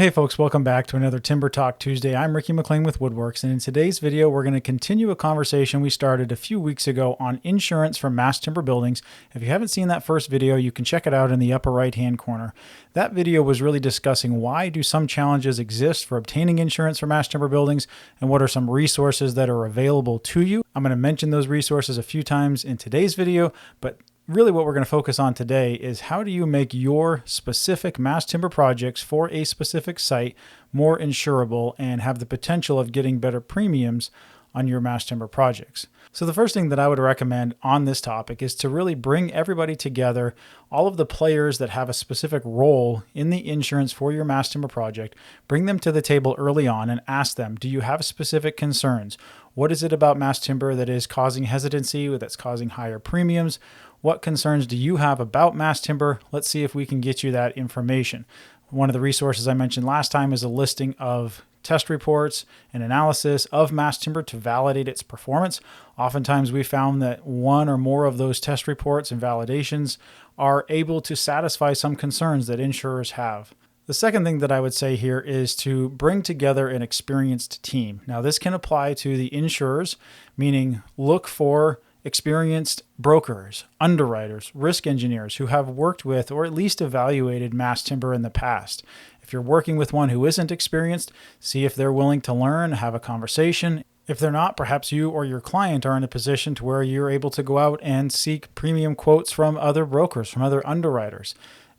Well, hey folks, welcome back to another Timber Talk Tuesday. I'm Ricky McLean with Woodworks, and in today's video, we're going to continue a conversation we started a few weeks ago on insurance for mass timber buildings. If you haven't seen that first video, you can check it out in the upper right-hand corner. That video was really discussing why do some challenges exist for obtaining insurance for mass timber buildings, and what are some resources that are available to you. I'm going to mention those resources a few times in today's video, but really what we're going to focus on today is how do you make your specific mass timber projects for a specific site more insurable and have the potential of getting better premiums on your mass timber projects. So the first thing that I would recommend on this topic is to really bring everybody together, all of the players that have a specific role in the insurance for your mass timber project, bring them to the table early on and ask them, do you have specific concerns? What is it about mass timber that is causing hesitancy, that's causing higher premiums? What concerns do you have about mass timber? Let's see if we can get you that information. One of the resources I mentioned last time is a listing of test reports and analysis of mass timber to validate its performance. Oftentimes we found that one or more of those test reports and validations are able to satisfy some concerns that insurers have. The second thing that I would say here is to bring together an experienced team. Now this can apply to the insurers, meaning look for experienced brokers, underwriters, risk engineers who have worked with or at least evaluated mass timber in the past. If you're working with one who isn't experienced, see if they're willing to learn, have a conversation. If they're not, perhaps you or your client are in a position to where you're able to go out and seek premium quotes from other brokers, from other underwriters.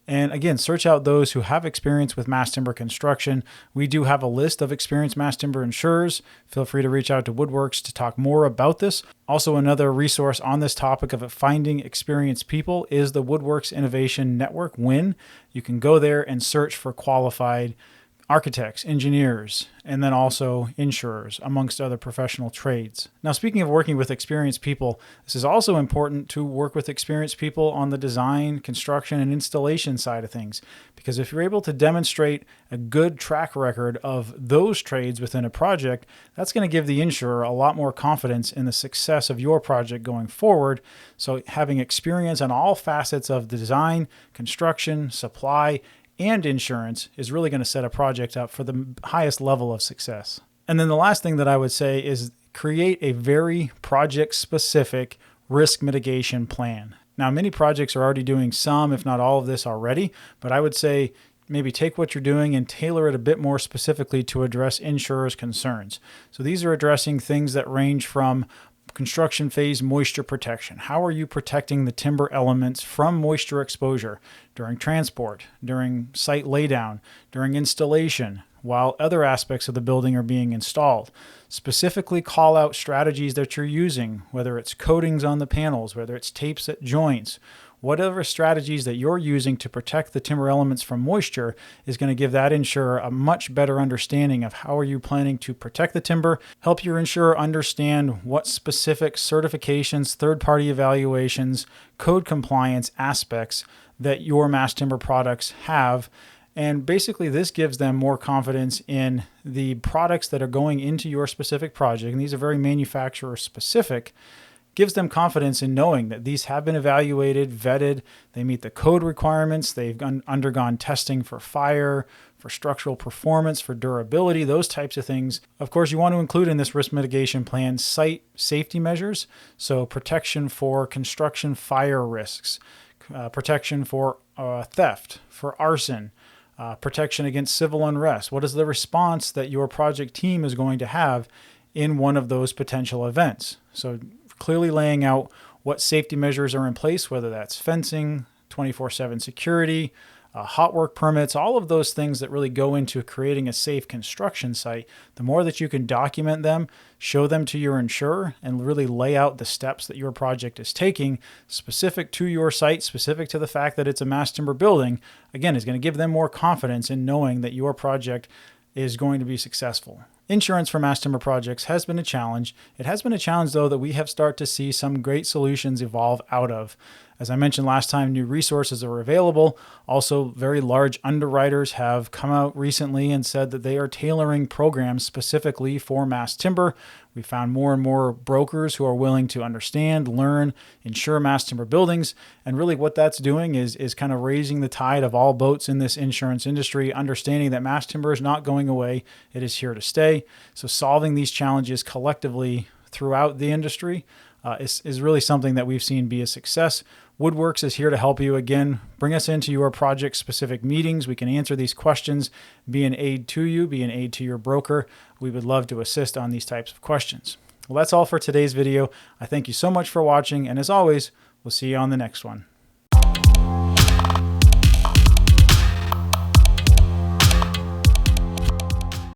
And again, search out those who have experience with mass timber construction. We do have a list of experienced mass timber insurers. Feel free to reach out to Woodworks to talk more about this. Also, another resource on this topic of finding experienced people is the Woodworks Innovation Network, WIN. You can go there and search for qualified architects, engineers, and then also insurers, amongst other professional trades. Now, speaking of working with experienced people, this is also important to work with experienced people on the design, construction, and installation side of things. Because if you're able to demonstrate a good track record of those trades within a project, that's going to give the insurer a lot more confidence in the success of your project going forward. So having experience on all facets of the design, construction, supply, and insurance is really going to set a project up for the highest level of success. And then the last thing that I would say is create a very project-specific risk mitigation plan. Now, many projects are already doing some, if not all of this already, but I would say maybe take what you're doing and tailor it a bit more specifically to address insurers' concerns. So these are addressing things that range from construction phase moisture protection. How are you protecting the timber elements from moisture exposure during transport, during site laydown, during installation, while other aspects of the building are being installed? Specifically call out strategies that you're using, whether it's coatings on the panels, whether it's tapes at joints. Whatever strategies that you're using to protect the timber elements from moisture is going to give that insurer a much better understanding of how are you planning to protect the timber, help your insurer understand what specific certifications, third-party evaluations, code compliance aspects that your mass timber products have. And basically this gives them more confidence in the products that are going into your specific project. And these are very manufacturer specific. Gives them confidence in knowing that these have been evaluated, vetted, they meet the code requirements, they've undergone testing for fire, for structural performance, for durability, those types of things. Of course, you want to include in this risk mitigation plan site safety measures, so protection for construction fire risks, protection for theft, for arson, protection against civil unrest. What is the response that your project team is going to have in one of those potential events? So clearly laying out what safety measures are in place, whether that's fencing, 24/7 security, hot work permits, all of those things that really go into creating a safe construction site. The more that you can document them, show them to your insurer, and really lay out the steps that your project is taking specific to your site, specific to the fact that it's a mass timber building, again, is going to give them more confidence in knowing that your project is going to be successful. Insurance for mass timber projects has been a challenge. It has been a challenge, though, that we have started to see some great solutions evolve out of. As I mentioned last time, new resources are available. Also, very large underwriters have come out recently and said that they are tailoring programs specifically for mass timber, We found more and more brokers who are willing to understand, learn, insure mass timber buildings. And really what that's doing is kind of raising the tide of all boats in this insurance industry, understanding that mass timber is not going away. It is here to stay. So solving these challenges collectively throughout the industry is really something that we've seen be a success. Woodworks is here to help you. Again, bring us into your project-specific meetings. We can answer these questions, be an aid to you, be an aid to your broker. We would love to assist on these types of questions. Well, that's all for today's video. I thank you so much for watching, and as always, we'll see you on the next one.